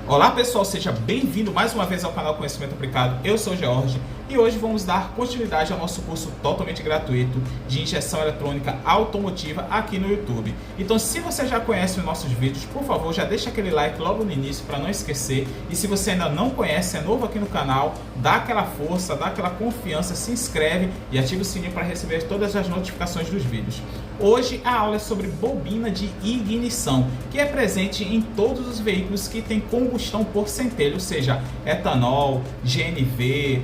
Olá pessoal, seja bem-vindo mais uma vez ao canal Conhecimento Aplicado. Eu sou o George e hoje vamos dar continuidade ao nosso curso totalmente gratuito de injeção eletrônica automotiva aqui no YouTube. Então, se você já conhece os nossos vídeos, por favor, já deixa aquele like logo no início para não esquecer. E se você ainda não conhece, é novo aqui no canal, dá aquela força, dá aquela confiança, se inscreve e ativa o sininho para receber todas as notificações dos vídeos. Hoje a aula é sobre bobina de ignição, que é presente em todos os veículos que têm combustão por centelha, ou seja, etanol, GNV,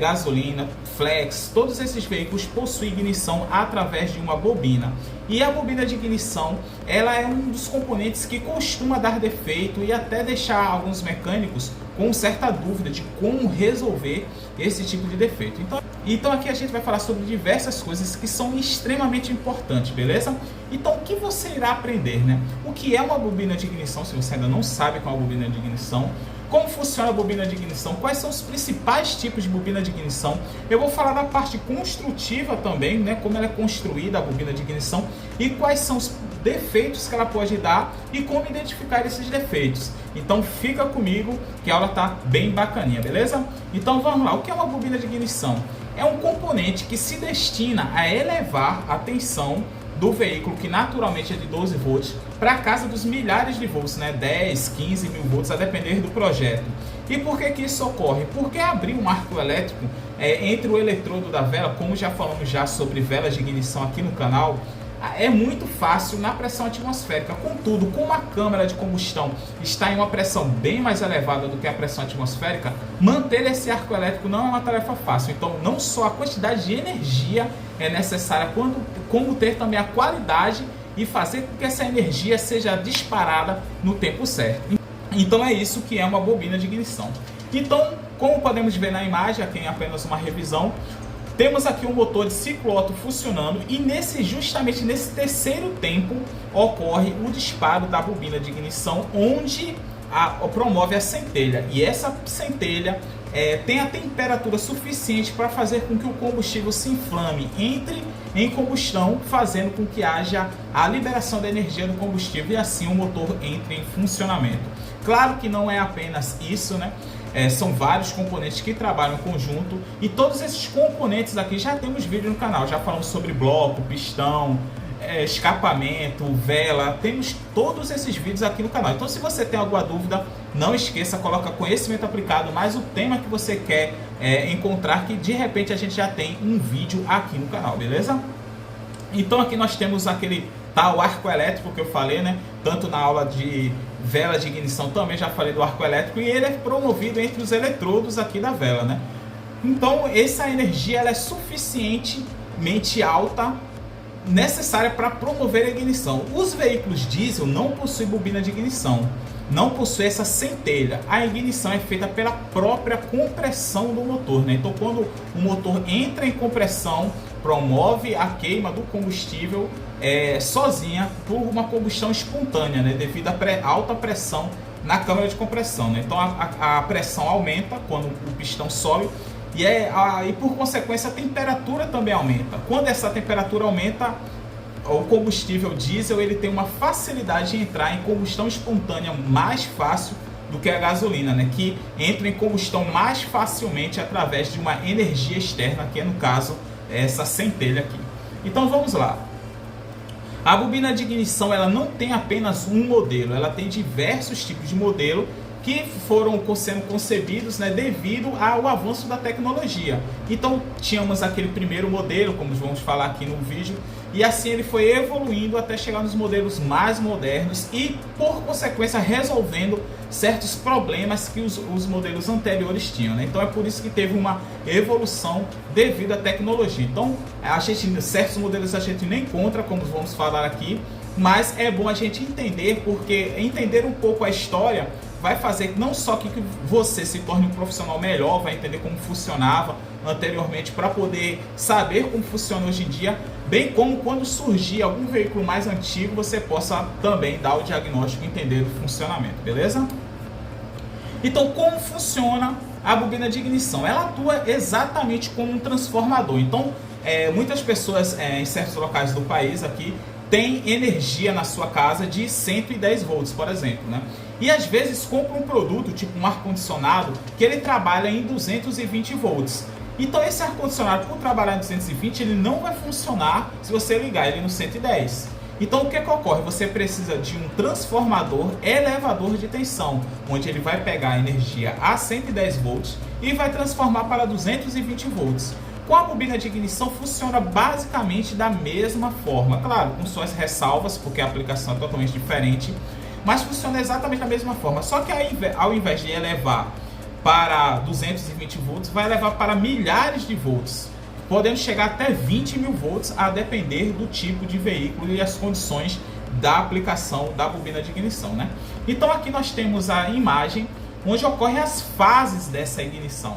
gasolina, flex. Todos esses veículos possuem ignição através de uma bobina. E a bobina de ignição, ela é um dos componentes que costuma dar defeito e até deixar alguns mecânicos com certa dúvida de como resolver esse tipo de defeito. Então aqui a gente vai falar sobre diversas coisas que são extremamente importantes, beleza? Então o que você irá aprender, né? O que é uma bobina de ignição, se você ainda não sabe qual é a bobina de ignição, como funciona a bobina de ignição, quais são os principais tipos de bobina de ignição. Eu vou falar da parte construtiva também, né? Como ela é construída, a bobina de ignição, e quais são os defeitos que ela pode dar e como identificar esses defeitos. Então fica comigo que a aula tá bem bacaninha, beleza? Então vamos lá, o que é uma bobina de ignição? É um componente que se destina a elevar a tensão do veículo, que naturalmente é de 12 volts, para a casa dos milhares de volts, né? 10, 15 mil volts, a depender do projeto. E por que isso ocorre? Porque abrir um arco elétrico entre o eletrodo da vela, como já falamos já sobre velas de ignição aqui no canal, é muito fácil na pressão atmosférica. Contudo, como a câmara de combustão está em uma pressão bem mais elevada do que a pressão atmosférica, manter esse arco elétrico não é uma tarefa fácil. Então, não só a quantidade de energia é necessária, como ter também a qualidade e fazer com que essa energia seja disparada no tempo certo. Então, é isso que é uma bobina de ignição. Então, como podemos ver na imagem, aqui em apenas uma revisão, temos aqui um motor de ciclo Otto funcionando e justamente nesse terceiro tempo ocorre o disparo da bobina de ignição, onde promove a centelha. E essa centelha tem a temperatura suficiente para fazer com que o combustível se inflame, entre em combustão, fazendo com que haja a liberação da energia do combustível e assim o motor entre em funcionamento. Claro que não é apenas isso, né? São vários componentes que trabalham em conjunto e todos esses componentes aqui já temos vídeo no canal, já falamos sobre bloco, pistão, escapamento, vela, temos todos esses vídeos aqui no canal. Então se você tem alguma dúvida, não esqueça, coloca Conhecimento Aplicado, mais o tema que você quer encontrar, que de repente a gente já tem um vídeo aqui no canal, beleza? Então aqui nós temos aquele tal arco elétrico que eu falei, né? Tanto na aula de vela de ignição também já falei do arco elétrico, e ele é promovido entre os eletrodos aqui da vela, né? Então essa energia ela é suficientemente alta, necessária para promover a ignição. Os veículos diesel não possuem bobina de ignição, não possui essa centelha. A ignição é feita pela própria compressão do motor, né? Então quando o motor entra em compressão, promove a queima do combustível sozinha por uma combustão espontânea, né? Devido à alta pressão na câmara de compressão, né? Então a pressão aumenta quando o pistão sobe e por consequência a temperatura também aumenta. Quando essa temperatura aumenta, o combustível diesel ele tem uma facilidade de entrar em combustão espontânea mais fácil do que a gasolina, né? Que entra em combustão mais facilmente através de uma energia externa, que é no caso essa centelha aqui. Então vamos lá. A bobina de ignição ela não tem apenas um modelo, ela tem diversos tipos de modelo que foram sendo concebidos, né, devido ao avanço da tecnologia. Então tínhamos aquele primeiro modelo, como vamos falar aqui no vídeo, e assim ele foi evoluindo até chegar nos modelos mais modernos e por consequência resolvendo certos problemas que os modelos anteriores tinham, né? Então é por isso que teve uma evolução devido à tecnologia. Então certos modelos a gente nem encontra, como vamos falar aqui, mas é bom a gente entender, porque entender um pouco a história vai fazer não só que você se torne um profissional melhor, vai entender como funcionava anteriormente para poder saber como funciona hoje em dia, bem como quando surgir algum veículo mais antigo, você possa também dar o diagnóstico e entender o funcionamento, beleza? Então, como funciona a bobina de ignição? Ela atua exatamente como um transformador. Então, muitas pessoas em certos locais do país aqui tem energia na sua casa de 110 volts, por exemplo, né? e às vezes compra um produto, tipo um ar-condicionado, que ele trabalha em 220 volts. Então esse ar-condicionado, por trabalhar em 220, ele não vai funcionar se você ligar ele no 110. Então o que ocorre? Você precisa de um transformador elevador de tensão, onde ele vai pegar a energia a 110 volts e vai transformar para 220 volts. Com a bobina de ignição funciona basicamente da mesma forma, claro, com suas ressalvas, porque a aplicação é totalmente diferente, mas funciona exatamente da mesma forma, só que ao invés de elevar para 220 volts, vai levar para milhares de volts, podendo chegar até 20 mil volts, a depender do tipo de veículo e as condições da aplicação da bobina de ignição, né? Então aqui nós temos a imagem onde ocorrem as fases dessa ignição.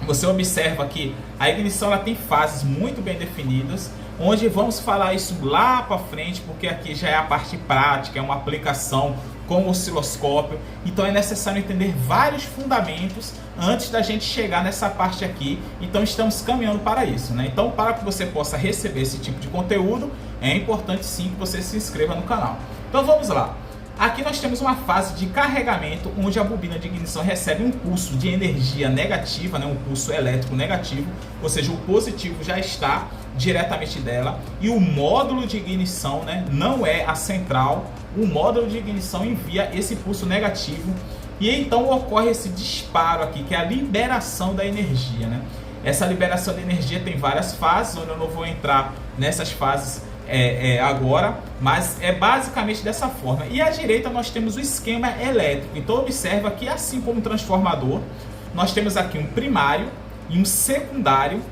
Você observa que a ignição ela tem fases muito bem definidas, onde vamos falar isso lá para frente, porque aqui já é a parte prática, é uma aplicação com o osciloscópio, então é necessário entender vários fundamentos antes da gente chegar nessa parte aqui, então estamos caminhando para isso, né? Então, para que você possa receber esse tipo de conteúdo, é importante sim que você se inscreva no canal. Então vamos lá. Aqui nós temos uma fase de carregamento, onde a bobina de ignição recebe um pulso de energia negativa, né, um pulso elétrico negativo, ou seja, o positivo já está diretamente dela, e o módulo de ignição, né, não é a central, o módulo de ignição envia esse pulso negativo, e então ocorre esse disparo aqui, que é a liberação da energia, né? Essa liberação de energia tem várias fases, onde eu não vou entrar nessas fases agora, mas é basicamente dessa forma. E à direita nós temos o esquema elétrico. Então observa que, assim como o transformador, nós temos aqui um primário e um secundário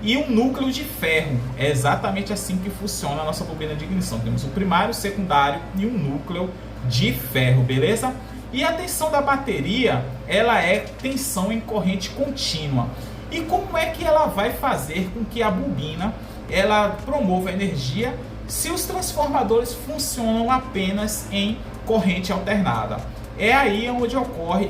e um núcleo de ferro. É exatamente assim que funciona a nossa bobina de ignição. Temos um primário, secundário e um núcleo de ferro, beleza? E a tensão da bateria, ela é tensão em corrente contínua. E como é que ela vai fazer com que a bobina ela promova a energia se os transformadores funcionam apenas em corrente alternada? É aí onde ocorre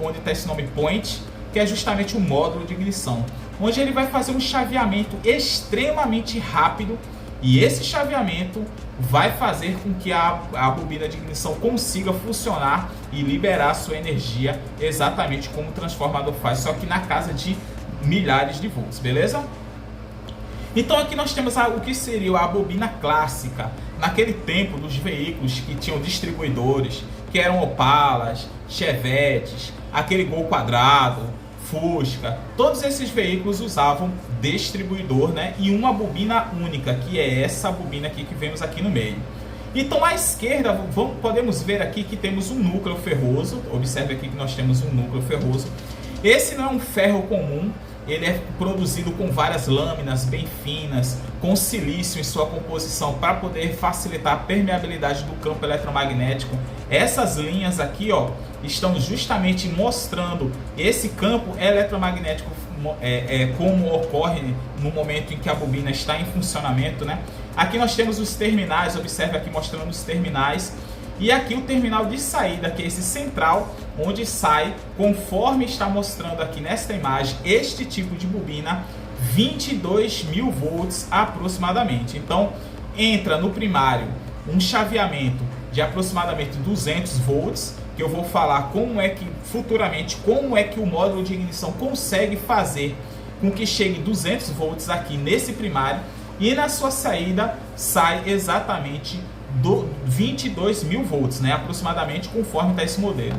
onde está esse nome point, que é justamente o módulo de ignição, onde ele vai fazer um chaveamento extremamente rápido, e esse chaveamento vai fazer com que a bobina de ignição consiga funcionar e liberar sua energia exatamente como o transformador faz, só que na casa de milhares de volts, beleza? Então aqui nós temos o que seria a bobina clássica, naquele tempo dos veículos que tinham distribuidores, que eram Opalas, Chevetes, aquele Gol quadrado, Fusca, todos esses veículos usavam distribuidor, né? E uma bobina única, que é essa bobina aqui que vemos aqui no meio. Então à esquerda podemos ver aqui que temos um núcleo ferroso, observe aqui que nós temos um núcleo ferroso. Esse não é um ferro comum, ele é produzido com várias lâminas bem finas, com silício em sua composição para poder facilitar a permeabilidade do campo eletromagnético. Essas linhas aqui, ó, estão justamente mostrando esse campo eletromagnético como ocorre no momento em que a bobina está em funcionamento, né? Aqui nós temos os terminais, observe aqui mostrando os terminais. E aqui o terminal de saída, que é esse central, onde sai, conforme está mostrando aqui nesta imagem, este tipo de bobina, 22 mil volts aproximadamente. Então, entra no primário um chaveamento de aproximadamente 200 volts, que eu vou falar futuramente como é que o módulo de ignição consegue fazer com que chegue 200 volts aqui nesse primário, e na sua saída sai exatamente 22 mil volts, né, aproximadamente, conforme está esse modelo.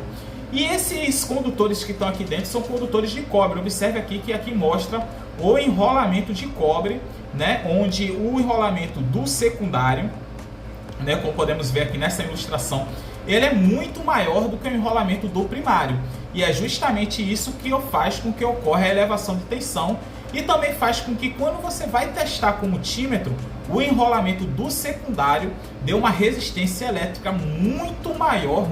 E esses condutores que estão aqui dentro são condutores de cobre. Observe aqui que aqui mostra o enrolamento de cobre, né, onde o enrolamento do secundário, né, como podemos ver aqui nessa ilustração, ele é muito maior do que o enrolamento do primário. E é justamente isso que faz com que ocorra a elevação de tensão, e também faz com que, quando você vai testar com o multímetro, o enrolamento do secundário dê uma resistência elétrica muito maior,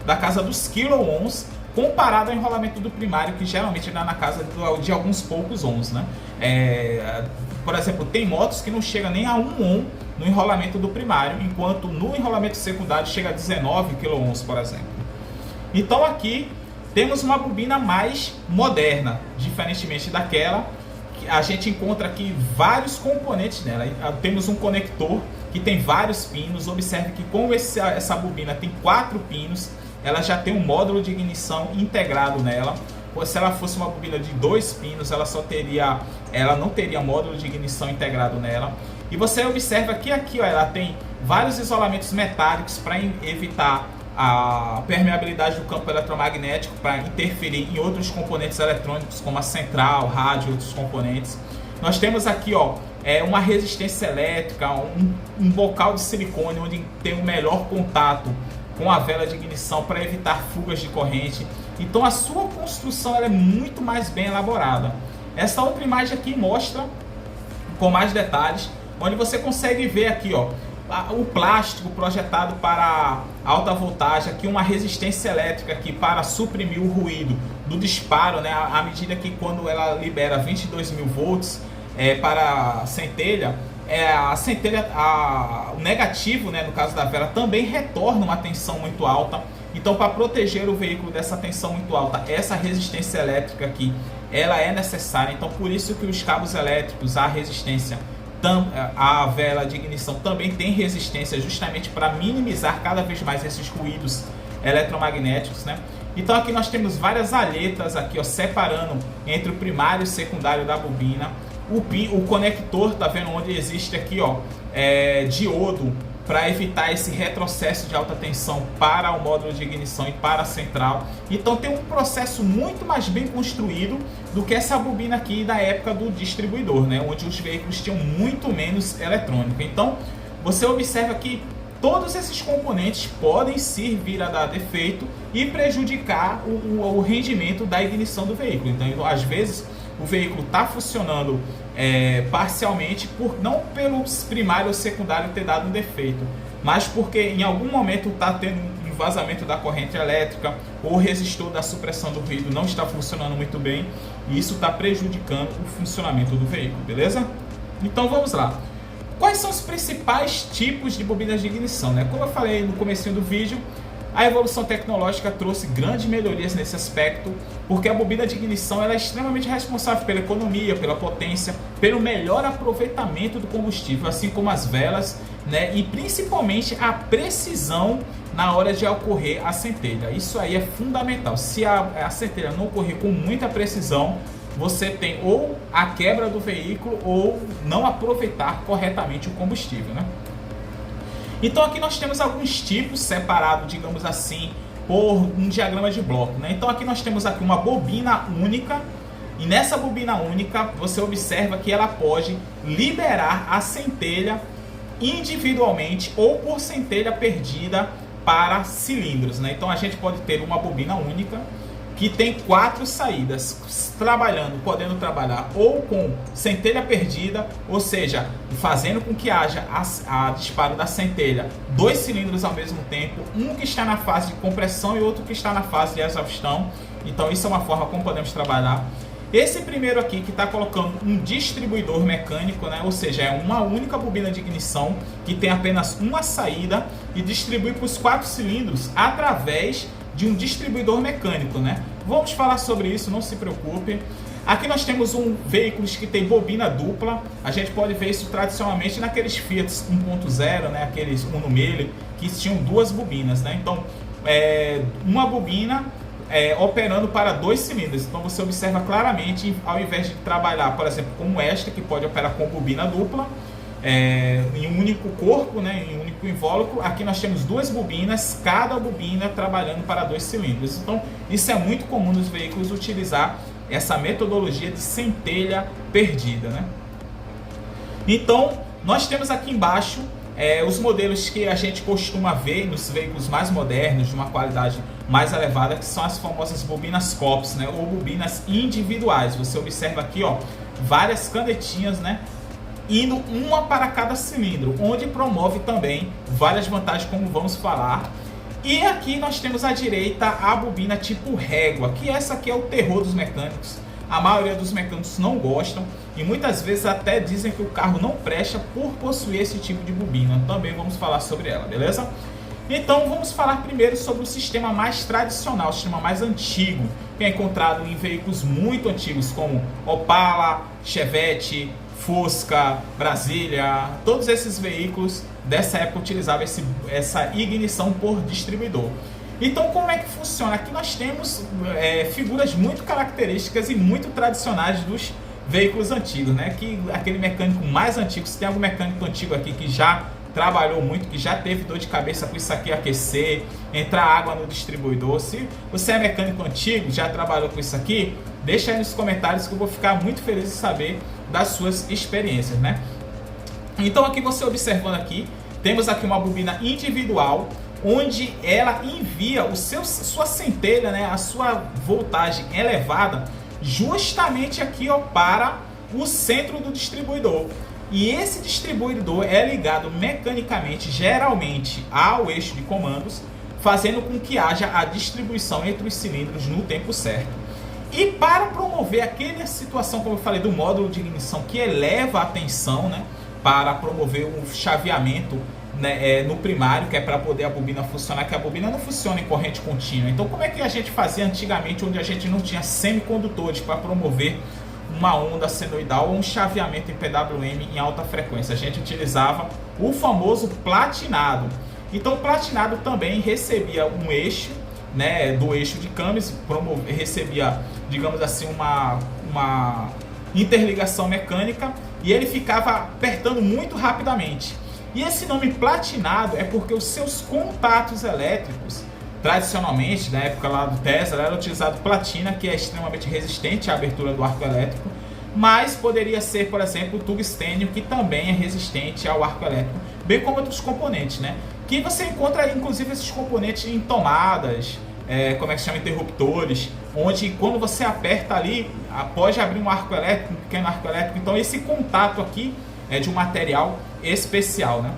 da casa dos kΩ, comparado ao enrolamento do primário, que geralmente dá na casa de alguns poucos ohms, né? Por exemplo, tem motos que não chega nem a 1 ohm no enrolamento do primário, enquanto no enrolamento secundário chega a 19 kΩ, por exemplo. Então aqui temos uma bobina mais moderna, diferentemente daquela. A gente encontra aqui vários componentes nela. Temos um conector que tem vários pinos. Observe que como essa bobina tem 4 pinos, ela já tem um módulo de ignição integrado nela. Se ela fosse uma bobina de 2 pinos, ela não teria módulo de ignição integrado nela. E você observa que aqui, ó, ela tem vários isolamentos metálicos para evitar a permeabilidade do campo eletromagnético, para interferir em outros componentes eletrônicos, como a central, rádio e outros componentes. Nós temos aqui, ó, uma resistência elétrica, um bocal de silicone, onde tem um melhor contato com a vela de ignição para evitar fugas de corrente. Então a sua construção ela é muito mais bem elaborada. Essa outra imagem aqui mostra com mais detalhes, onde você consegue ver aqui, ó, o plástico projetado para alta voltagem, aqui uma resistência elétrica aqui para suprimir o ruído do disparo, né? À medida que quando ela libera 22.000 volts para a centelha, o negativo, né, no caso da vela, também retorna uma tensão muito alta. Então, para proteger o veículo dessa tensão muito alta, essa resistência elétrica aqui, ela é necessária. Então, por isso que os cabos elétricos, a resistência, a vela de ignição também tem resistência, justamente para minimizar cada vez mais esses ruídos eletromagnéticos, né? Então, aqui nós temos várias alhetas aqui, ó, separando entre o primário e o secundário da bobina. O conector, tá vendo, onde existe aqui, ó, diodo, para evitar esse retrocesso de alta tensão para o módulo de ignição e para a central. Então tem um processo muito mais bem construído do que essa bobina aqui da época do distribuidor, né? Onde os veículos tinham muito menos eletrônica. Então você observa que todos esses componentes podem vir a dar defeito e prejudicar o rendimento da ignição do veículo. Então às vezes o veículo está funcionando parcialmente, não pelo primário ou secundário ter dado um defeito, mas porque em algum momento está tendo um vazamento da corrente elétrica, ou o resistor da supressão do ruído não está funcionando muito bem, e isso está prejudicando o funcionamento do veículo, beleza? Então vamos lá. Quais são os principais tipos de bobinas de ignição, né? Como eu falei no comecinho do vídeo, a evolução tecnológica trouxe grandes melhorias nesse aspecto, porque a bobina de ignição ela é extremamente responsável pela economia, pela potência, pelo melhor aproveitamento do combustível, assim como as velas, né? E principalmente a precisão na hora de ocorrer a centelha. Isso aí é fundamental. Se a centelha não ocorrer com muita precisão, você tem ou a quebra do veículo ou não aproveitar corretamente o combustível, né? Então aqui nós temos alguns tipos separados, digamos assim, por um diagrama de bloco, né? Então aqui nós temos aqui uma bobina única, e nessa bobina única você observa que ela pode liberar a centelha individualmente ou por centelha perdida para cilindros, né? Então a gente pode ter uma bobina única que tem 4 saídas, podendo trabalhar ou com centelha perdida, ou seja, fazendo com que haja a disparo da centelha 2 cilindros ao mesmo tempo, um que está na fase de compressão e outro que está na fase de exaustão. Então isso é uma forma como podemos trabalhar. Esse primeiro aqui que está colocando um distribuidor mecânico, né? Ou seja, é uma única bobina de ignição que tem apenas uma saída e distribui para os 4 cilindros através de um distribuidor mecânico, né? Vamos falar sobre isso, não se preocupe. Aqui nós temos veículos que tem bobina dupla. A gente pode ver isso tradicionalmente naqueles Fiat 1.0, né? Aqueles Uno Mille que tinham 2 bobinas, né? Então, uma bobina operando para 2 cilindros. Então você observa claramente, ao invés de trabalhar, por exemplo, como esta, que pode operar com bobina dupla, em um único corpo, né, em um único invólucro, aqui nós temos 2 bobinas, cada bobina trabalhando para 2 cilindros. Então isso é muito comum nos veículos utilizar essa metodologia de centelha perdida, né? Então nós temos aqui embaixo os modelos que a gente costuma ver nos veículos mais modernos, de uma qualidade mais elevada, que são as famosas bobinas COPS, né, ou bobinas individuais. Você observa aqui, ó, várias canetinhas, né, indo uma para cada cilindro, onde promove também várias vantagens, como vamos falar. E aqui nós temos à direita a bobina tipo régua, que essa aqui é o terror dos mecânicos. A maioria dos mecânicos não gostam e muitas vezes até dizem que o carro não presta por possuir esse tipo de bobina. Também vamos falar sobre ela, beleza? Então vamos falar primeiro sobre o sistema mais tradicional, o sistema mais antigo, que é encontrado em veículos muito antigos como Opala, Chevette, Fusca, Brasília, todos esses veículos dessa época utilizavam essa ignição por distribuidor. Então, como é que funciona? Aqui nós temos figuras muito características e muito tradicionais dos veículos antigos, né? Que aquele mecânico mais antigo, se tem algum mecânico antigo aqui que já trabalhou muito, que já teve dor de cabeça com isso aqui, aquecer, entrar água no distribuidor. Se você é mecânico antigo, já trabalhou com isso aqui, deixa aí nos comentários que eu vou ficar muito feliz de saber das suas experiências, né? Então aqui você observando aqui, temos aqui uma bobina individual, onde ela envia sua centelha, né, a sua voltagem elevada, justamente aqui, ó, para o centro do distribuidor. E esse distribuidor é ligado mecanicamente, geralmente, ao eixo de comandos, fazendo com que haja a distribuição entre os cilindros no tempo certo. E para promover aquela situação, como eu falei, do módulo de ignição que eleva a tensão, né, para promover um chaveamento, né, no primário, que é para poder a bobina funcionar, que a bobina não funciona em corrente contínua. Então, como é que a gente fazia antigamente, onde a gente não tinha semicondutores para promover uma onda senoidal ou um chaveamento em PWM em alta frequência? A gente utilizava o famoso platinado. Então, o platinado também recebia um eixo, né, do eixo de Cummins, recebia, digamos assim, uma interligação mecânica, e ele ficava apertando muito rapidamente. E esse nome platinado é porque os seus contatos elétricos, tradicionalmente, na época lá do Tesla, era utilizado platina, que é extremamente resistente à abertura do arco elétrico, mas poderia ser, por exemplo, o tungstênio, que também é resistente ao arco elétrico, bem como outros componentes, né? Que você encontra, inclusive, esses componentes em tomadas, como é que se chama, interruptores, onde quando você aperta ali, pode abrir um arco elétrico, um pequeno arco elétrico. Então esse contato aqui é de um material especial, né?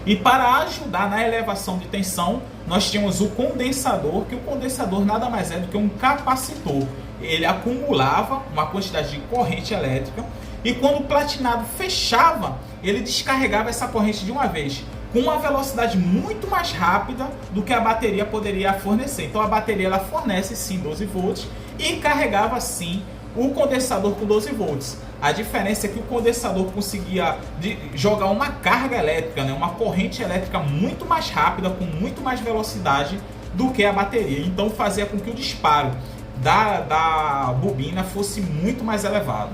E para ajudar na elevação de tensão, nós tínhamos o condensador, que o condensador nada mais é do que um capacitor. Ele acumulava uma quantidade de corrente elétrica, e quando o platinado fechava, ele descarregava essa corrente de uma vez, com uma velocidade muito mais rápida do que a bateria poderia fornecer. Então a bateria ela fornece sim 12 volts e carregava sim o condensador com 12 volts. A diferença é que o condensador conseguia jogar uma carga elétrica, né, uma corrente elétrica muito mais rápida, com muito mais velocidade do que a bateria. Então fazia com que o disparo da bobina fosse muito mais elevado.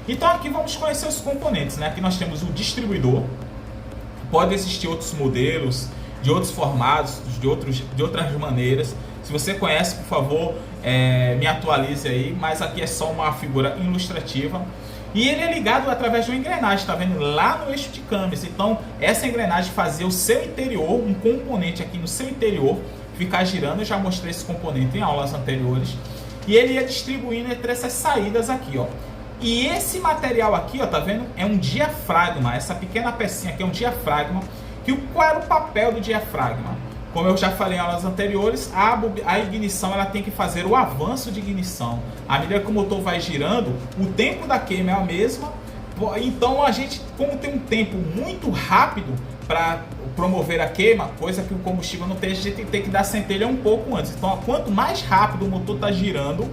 Então aqui vamos conhecer os componentes, né? Aqui nós temos o distribuidor. Pode existir outros modelos, de outros formatos, de outras maneiras. Se você conhece, por favor, me atualize aí. Mas aqui é só uma figura ilustrativa. E ele é ligado através de uma engrenagem, está vendo? Lá no eixo de Cummins. Então, essa engrenagem fazia o seu interior, um componente aqui no seu interior, ficar girando. Eu já mostrei esse componente em aulas anteriores. E ele ia distribuindo entre essas saídas aqui, ó. E esse material aqui, ó, tá vendo? É um diafragma. Essa pequena pecinha aqui é um diafragma. Qual era o papel do diafragma? Como eu já falei em aulas anteriores, a ignição ela tem que fazer o avanço de ignição. À medida que o motor vai girando, o tempo da queima é a mesma. Então a gente, como tem um tempo muito rápido para promover a queima, coisa que o combustível não tem, a gente tem que dar centelha um pouco antes. Então, quanto mais rápido o motor está girando,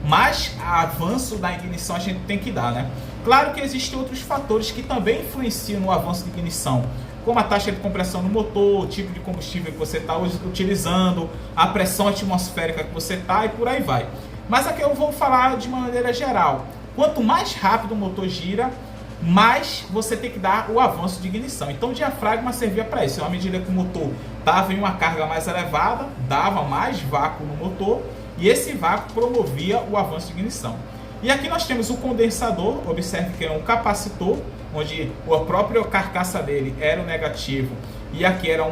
mais avanço da ignição a gente tem que dar, né? Claro que existem outros fatores que também influenciam no avanço de ignição, como a taxa de compressão do motor, o tipo de combustível que você está utilizando, a pressão atmosférica que você está e por aí vai. Mas aqui eu vou falar de uma maneira geral. Quanto mais rápido o motor gira, mais você tem que dar o avanço de ignição. Então o diafragma servia para isso. À medida que o motor estava em uma carga mais elevada, dava mais vácuo no motor, e esse vácuo promovia o avanço de ignição. E aqui nós temos o condensador. Observe que é um capacitor, onde a própria carcaça dele era o negativo, e aqui era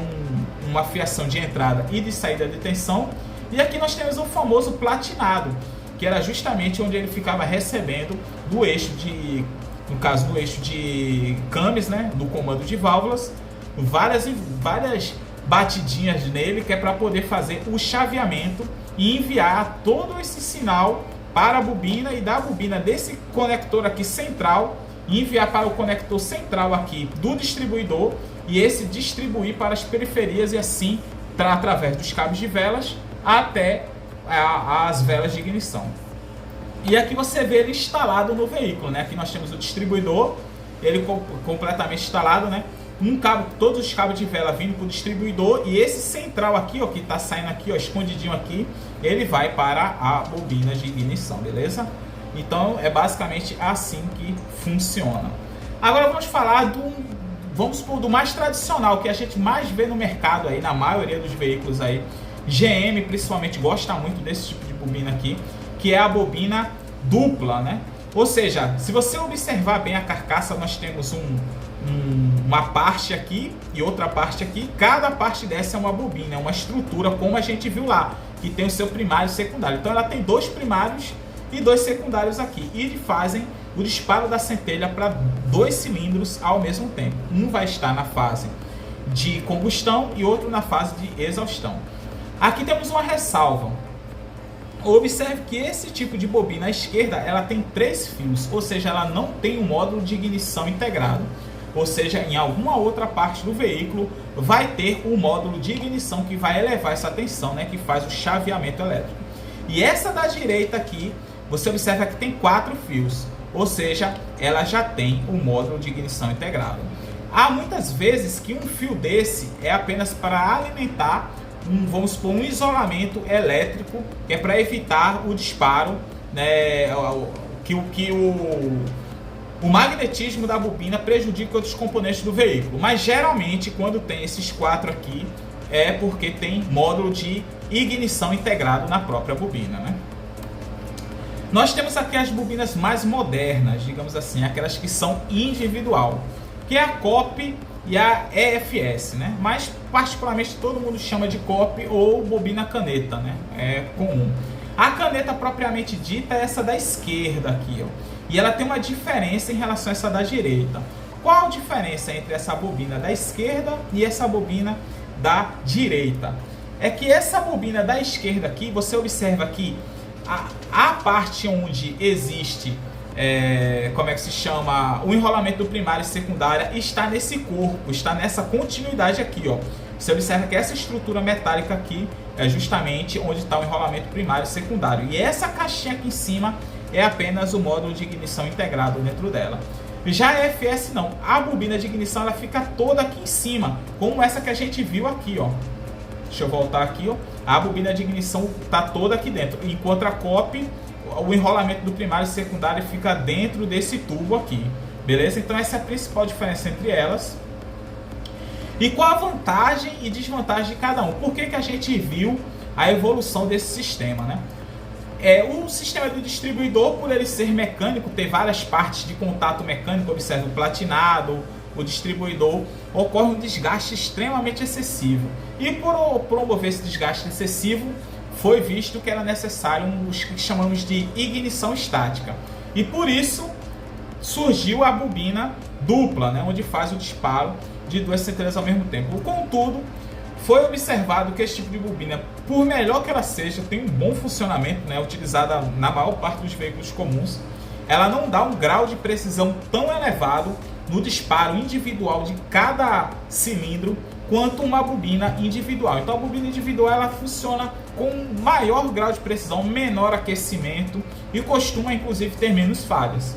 uma fiação de entrada e de saída de tensão. E aqui nós temos o famoso platinado, que era justamente onde ele ficava recebendo do eixo de, no caso do eixo de Cummins, né, do comando de válvulas, várias batidinhas nele, que é para poder fazer o chaveamento e enviar todo esse sinal para a bobina, e da bobina desse conector aqui central e enviar para o conector central aqui do distribuidor, e esse distribuir para as periferias, e assim através dos cabos de velas até as velas de ignição. E aqui você vê ele instalado no veículo, né? Aqui nós temos o distribuidor, ele completamente instalado, né? Um cabo, todos os cabos de vela vindo para o distribuidor, e esse central aqui, ó, que está saindo aqui, ó, escondidinho aqui, ele vai para a bobina de ignição, beleza? Então é basicamente assim que funciona. Agora vamos falar do mais tradicional, que a gente mais vê no mercado aí, na maioria dos veículos aí. GM principalmente gosta muito desse tipo de bobina aqui, que é a bobina dupla, né? Ou seja, se você observar bem a carcaça, nós temos uma parte aqui e outra parte aqui. Cada parte dessa é uma bobina, é uma estrutura, como a gente viu lá, que tem o seu primário e secundário. Então ela tem 2 primários e 2 secundários aqui, e fazem o disparo da centelha para 2 cilindros ao mesmo tempo. Um vai estar na fase de combustão e outro na fase de exaustão. Aqui temos uma ressalva. Observe que esse tipo de bobina à esquerda, ela tem 3 fios, ou seja, ela não tem um módulo de ignição integrado. Ou seja, em alguma outra parte do veículo vai ter um módulo de ignição que vai elevar essa tensão, né, que faz o chaveamento elétrico. E essa da direita aqui, você observa que tem 4 fios, ou seja, ela já tem o módulo de ignição integrado. Há muitas vezes que um fio desse é apenas para alimentar vamos supor, um isolamento elétrico, que é para evitar o disparo, né, o magnetismo da bobina prejudica outros componentes do veículo. Mas geralmente quando tem esses 4 aqui é porque tem módulo de ignição integrado na própria bobina, né? Nós temos aqui as bobinas mais modernas, digamos assim, aquelas que são individual, que é a COP e a EFS, né? Mas particularmente todo mundo chama de COP ou bobina caneta, né? É comum. A caneta propriamente dita é essa da esquerda aqui, ó. E ela tem uma diferença em relação a essa da direita. Qual a diferença entre essa bobina da esquerda e essa bobina da direita? É que essa bobina da esquerda aqui, você observa que a parte onde existe como é que se chama, o enrolamento do primário e secundária está nesse corpo, está nessa continuidade aqui, ó. Você observa que essa estrutura metálica aqui é justamente onde está o enrolamento primário e secundário, e essa caixinha aqui em cima é apenas o módulo de ignição integrado dentro dela. Já a EFS não, a bobina de ignição ela fica toda aqui em cima, como essa que a gente viu aqui, ó. Deixa eu voltar aqui, ó. A bobina de ignição está toda aqui dentro, enquanto a COP, o enrolamento do primário e secundário fica dentro desse tubo aqui, beleza? Então essa é a principal diferença entre elas. E qual a vantagem e desvantagem de cada um? Por que que a gente viu a evolução desse sistema, né? O sistema do distribuidor, por ele ser mecânico, ter várias partes de contato mecânico, observa o platinado, o distribuidor, ocorre um desgaste extremamente excessivo. E por promover esse desgaste excessivo, foi visto que era necessário o que chamamos de ignição estática. E por isso surgiu a bobina dupla, né, onde faz o disparo de 2 centelhas ao mesmo tempo. Contudo, foi observado que esse tipo de bobina, por melhor que ela seja, tem um bom funcionamento, né, utilizada na maior parte dos veículos comuns. Ela não dá um grau de precisão tão elevado no disparo individual de cada cilindro quanto uma bobina individual. Então a bobina individual ela funciona com maior grau de precisão, menor aquecimento e costuma inclusive ter menos falhas.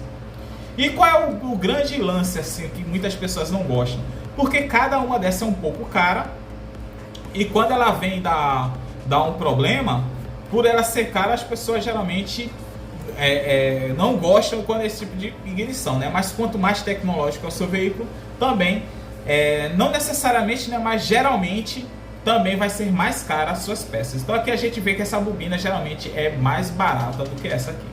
E qual é o grande lance assim que muitas pessoas não gostam? Porque cada uma dessas é um pouco cara e quando ela vem dar um problema, por ela ser cara, as pessoas geralmente não gostam quando é esse tipo de ignição, né? Mas quanto mais tecnológico é o seu veículo, também não necessariamente, né, mas geralmente também vai ser mais cara as suas peças. Então aqui a gente vê que essa bobina geralmente é mais barata do que essa aqui.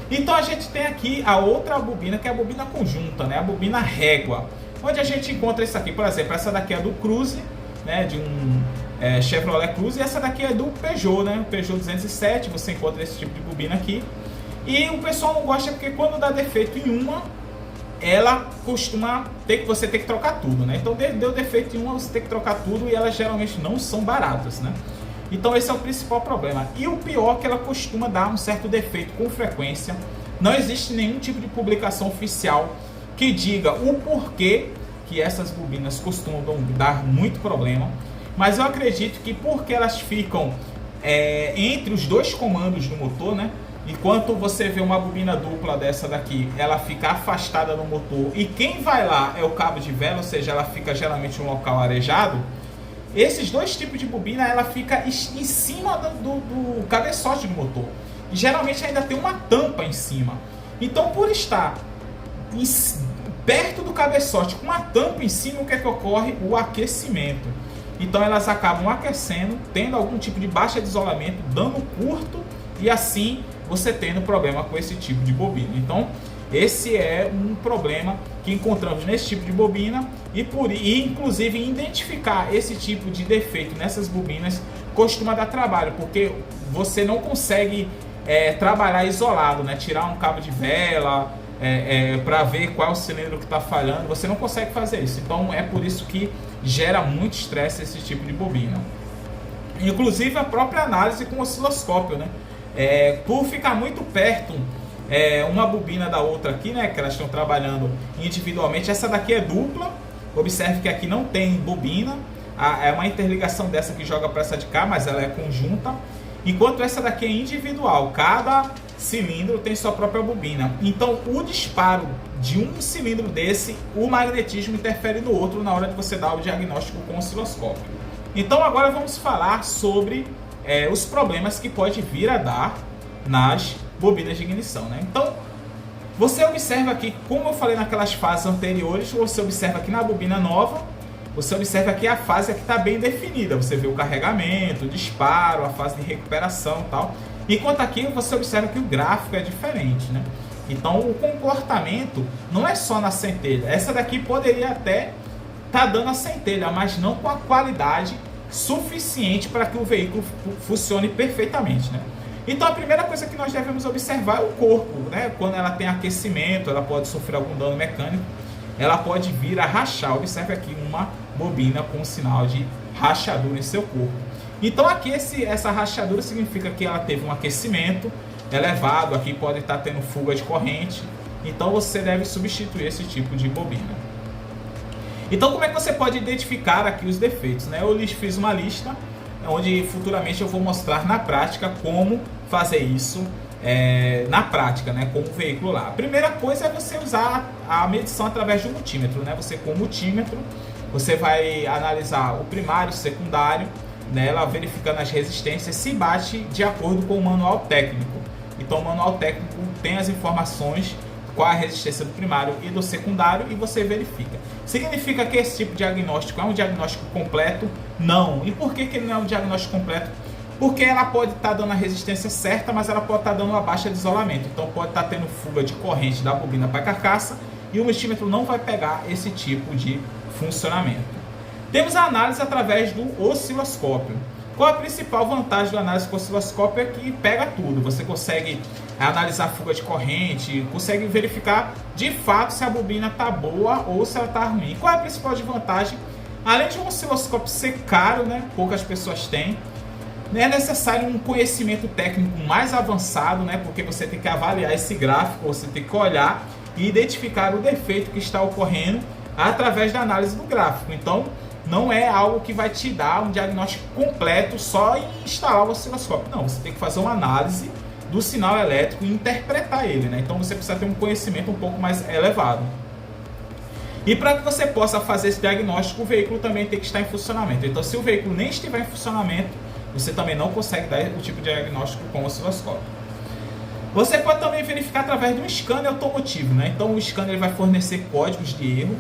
Então a gente tem aqui a outra bobina, que é a bobina conjunta, né, a bobina régua, onde a gente encontra isso aqui, por exemplo, essa daqui é do Cruze, né, de um Chevrolet Cruze, e essa daqui é do Peugeot, né, o Peugeot 207, você encontra esse tipo de bobina aqui. E o pessoal não gosta porque quando dá defeito em uma, ela costuma você ter que trocar tudo, né? Então deu defeito em uma, você tem que trocar tudo e elas geralmente não são baratas, né? Então esse é o principal problema. E o pior é que ela costuma dar um certo defeito com frequência. Não existe nenhum tipo de publicação oficial que diga o porquê que essas bobinas costumam dar muito problema. Mas eu acredito que porque elas ficam entre os 2 comandos do motor, né? enquanto você vê uma bobina dupla dessa daqui, ela fica afastada do motor e quem vai lá é o cabo de vela, ou seja, ela fica geralmente em um local arejado. Esses dois tipos de bobina, ela fica em cima do cabeçote do motor. E geralmente ainda tem uma tampa em cima. Então, por estar perto do cabeçote com uma tampa em cima, o que é que ocorre? O aquecimento. Então elas acabam aquecendo, tendo algum tipo de baixa de isolamento, dando curto, e assim você tendo problema com esse tipo de bobina. Então esse é um problema que encontramos nesse tipo de bobina, e inclusive identificar esse tipo de defeito nessas bobinas costuma dar trabalho, porque você não consegue trabalhar isolado, né? Tirar um cabo de vela para ver qual é o cilindro que está falhando, você não consegue fazer isso. Então é por isso que gera muito estresse esse tipo de bobina. Inclusive a própria análise com osciloscópio, né? Por ficar muito perto uma bobina da outra aqui, né, que elas estão trabalhando individualmente. Essa daqui é dupla, observe que aqui não tem bobina, é uma interligação dessa que joga para essa de cá, mas ela é conjunta, enquanto essa daqui é individual, cada cilindro tem sua própria bobina. Então o disparo de um cilindro desse, o magnetismo interfere no outro na hora de você dar o diagnóstico com o osciloscópio. Então agora vamos falar sobre os problemas que pode vir a dar nas bobinas de ignição, né? Então você observa aqui, como eu falei naquelas fases anteriores, você observa aqui na bobina nova, você observa aqui a fase que está bem definida, você vê o carregamento, o disparo, a fase de recuperação e tal, enquanto aqui você observa que o gráfico é diferente, né? Então o comportamento não é só na centelha, essa daqui poderia até estar dando a centelha, mas não com a qualidade suficiente para que o veículo funcione perfeitamente, né? Então a primeira coisa que nós devemos observar é o corpo, né? Quando ela tem aquecimento, ela pode sofrer algum dano mecânico, ela pode vir a rachar. Observe aqui uma bobina com sinal de rachadura em seu corpo. Então aqui essa rachadura significa que ela teve um aquecimento elevado, aqui pode estar tendo fuga de corrente, então você deve substituir esse tipo de bobina. Então como é que você pode identificar aqui os defeitos, né? Eu fiz uma lista onde futuramente eu vou mostrar na prática como fazer isso na prática, né, com o veículo lá. A primeira coisa é você usar a medição através do multímetro, né? Você com o multímetro, você vai analisar o primário, o secundário, né, ela verificando as resistências se bate de acordo com o manual técnico. Então o manual técnico tem as informações, qual a resistência do primário e do secundário, e você verifica. Significa que esse tipo de diagnóstico é um diagnóstico completo? Não. E por que ele não é um diagnóstico completo? Porque ela pode estar dando a resistência certa, mas ela pode estar dando uma baixa de isolamento. Então pode estar tendo fuga de corrente da bobina para a carcaça e o multímetro não vai pegar esse tipo de funcionamento. Temos a análise através do osciloscópio. Qual a principal vantagem da análise com osciloscópio? É que pega tudo. Você consegue analisar a fuga de corrente, consegue verificar de fato se a bobina está boa ou se ela está ruim. Qual é a principal vantagem? Além de um osciloscópio ser caro, né, poucas pessoas têm, é necessário um conhecimento técnico mais avançado, né, porque você tem que avaliar esse gráfico, você tem que olhar e identificar o defeito que está ocorrendo através da análise do gráfico. Então não é algo que vai te dar um diagnóstico completo só em instalar o osciloscópio. Não, você tem que fazer uma análise do sinal elétrico e interpretar ele, né? Então você precisa ter um conhecimento um pouco mais elevado. E para que você possa fazer esse diagnóstico, o veículo também tem que estar em funcionamento. Então se o veículo nem estiver em funcionamento, você também não consegue dar o tipo de diagnóstico com o osciloscópio. Você pode também verificar através de um scanner automotivo, né? Então o scanner vai fornecer códigos de erro.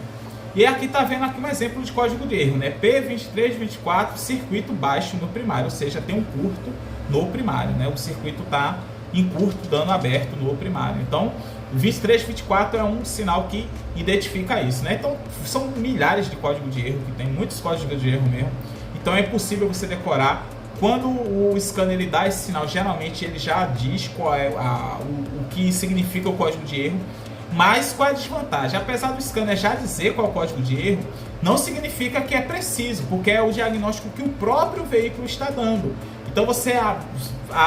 E aqui está vendo aqui um exemplo de código de erro, né? P2324, circuito baixo no primário, ou seja, tem um curto no primário, né? O circuito está em curto, dano aberto no primário. Então, 2324 é um sinal que identifica isso, né? Então, são milhares de códigos de erro, que tem muitos códigos de erro mesmo. Então, é impossível você decorar. Quando o scanner ele dá esse sinal, geralmente ele já diz qual é o que significa o código de erro. Mas qual é a desvantagem? Apesar do scanner já dizer qual é o código de erro, não significa que é preciso, porque é o diagnóstico que o próprio veículo está dando. Então você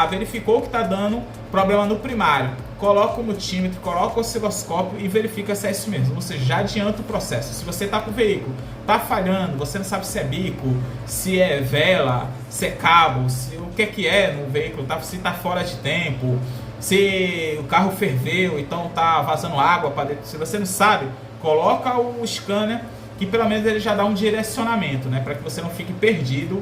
verificou que está dando problema no primário, coloca o multímetro, coloca o osciloscópio e verifica se é isso mesmo. Você já adianta o processo. Se você está com o veículo, está falhando, você não sabe se é bico, se é vela, se é cabo, o que é no veículo, se está fora de tempo, se o carro ferveu, então tá vazando água para dentro. Se você não sabe, coloca o scanner, que pelo menos ele já dá um direcionamento, né, para que você não fique perdido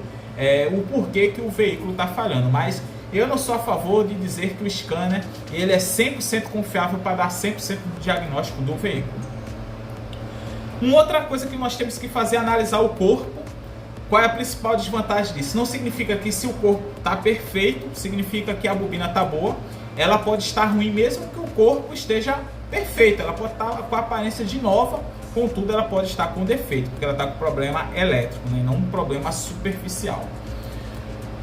o porquê que o veículo está falhando. Mas eu não sou a favor de dizer que o scanner ele é 100% confiável para dar 100% do diagnóstico do veículo. Uma outra coisa que nós temos que fazer é analisar o corpo. Qual é a principal desvantagem disso? Não significa que se o corpo está perfeito, significa que a bobina está boa. Ela pode estar ruim mesmo que o corpo esteja perfeito. Ela pode estar com a aparência de nova, contudo ela pode estar com defeito, porque ela está com problema elétrico, né? Não um problema superficial.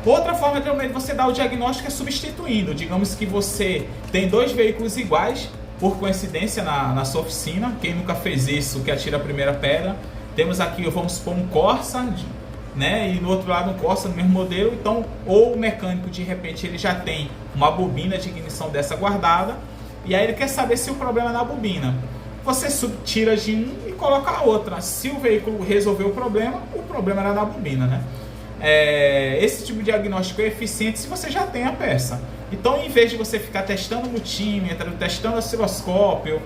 Outra forma de você dar o diagnóstico é substituindo. Digamos que você tem dois veículos iguais, por coincidência, na sua oficina. Quem nunca fez isso, que atira a primeira pedra. Temos aqui, vamos supor, um Corsa, né? E no outro lado um Corsa no mesmo modelo. Então, ou o mecânico de repente ele já tem uma bobina de ignição dessa guardada, e aí ele quer saber se o problema é na bobina. Você tira de um e coloca a outra. Se o veículo resolveu o problema era na bobina, né? Esse tipo de diagnóstico é eficiente se você já tem a peça. Então, em vez de você ficar testando multímetro, testando osciloscópio,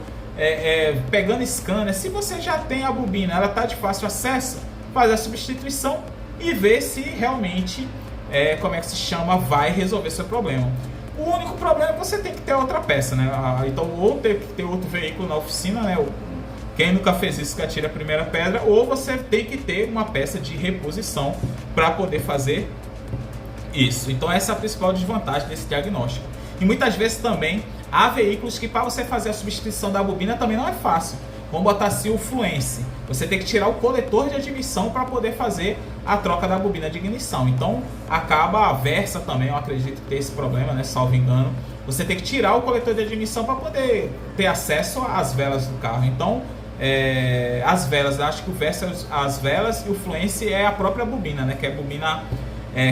pegando scanner, se você já tem a bobina, ela está de fácil acesso, faz a substituição e vê se realmente, vai resolver seu problema. O único problema é que você tem que ter outra peça, né? Então, ou tem que ter outro veículo na oficina, né? Quem nunca fez isso que atira a primeira pedra, ou você tem que ter uma peça de reposição para poder fazer isso. Então essa é a principal desvantagem desse diagnóstico. E muitas vezes também há veículos que para você fazer a substituição da bobina também não é fácil. Vamos botar assim o Fluence. Você tem que tirar o coletor de admissão para poder fazer a troca da bobina de ignição. Então acaba a Versa também, eu acredito que tem esse problema, né? Salvo engano. Você tem que tirar o coletor de admissão para poder ter acesso às velas do carro. Então as velas, acho que o Versa, as velas, e o Fluence é a própria bobina, né? Que é a bobina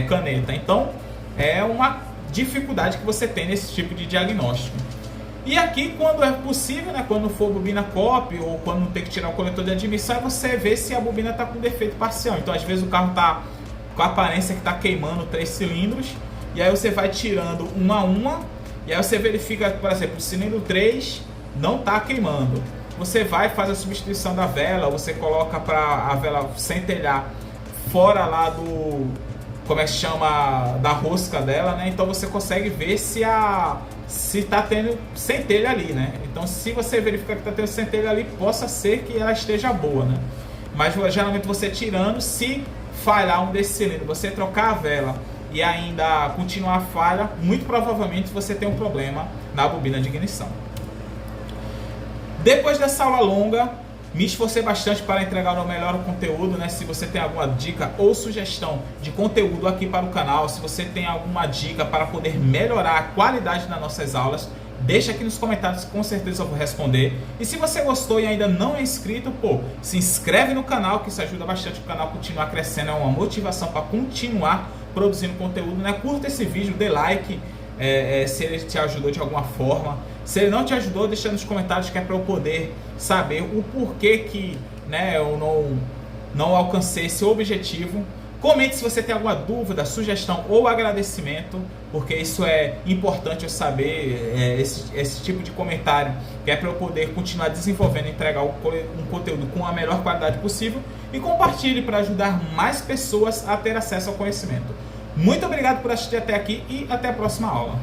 caneta. Então é uma dificuldade que você tem nesse tipo de diagnóstico. E aqui, quando é possível, né, quando for bobina COP ou quando não tem que tirar o coletor de admissão, você vê se a bobina está com defeito parcial. Então às vezes o carro está com a aparência que está queimando 3 cilindros, e aí você vai tirando uma a uma, e aí você verifica, por exemplo, o cilindro 3 não está queimando. Você vai fazer a substituição da vela, você coloca para a vela centelhar fora lá do, como é que chama, da rosca dela, né? Então você consegue ver se está tendo centelha ali, né? Então se você verificar que está tendo centelha ali, possa ser que ela esteja boa, né? Mas geralmente você tirando, se falhar um desses cilindros, você trocar a vela e ainda continuar a falha, muito provavelmente você tem um problema na bobina de ignição. Depois dessa aula longa, me esforcei bastante para entregar o melhor conteúdo, né? Se você tem alguma dica ou sugestão de conteúdo aqui para o canal, se você tem alguma dica para poder melhorar a qualidade das nossas aulas, deixa aqui nos comentários, com certeza eu vou responder. E se você gostou e ainda não é inscrito, se inscreve no canal, que isso ajuda bastante o canal a continuar crescendo, é uma motivação para continuar produzindo conteúdo, né? Curta esse vídeo, dê like, se ele te ajudou de alguma forma. Se ele não te ajudou, deixa nos comentários, que é para eu poder saber o porquê que, né, eu não alcancei esse objetivo. Comente se você tem alguma dúvida, sugestão ou agradecimento, porque isso é importante eu saber, esse tipo de comentário, que é para eu poder continuar desenvolvendo e entregar um conteúdo com a melhor qualidade possível. E compartilhe para ajudar mais pessoas a ter acesso ao conhecimento. Muito obrigado por assistir até aqui e até a próxima aula.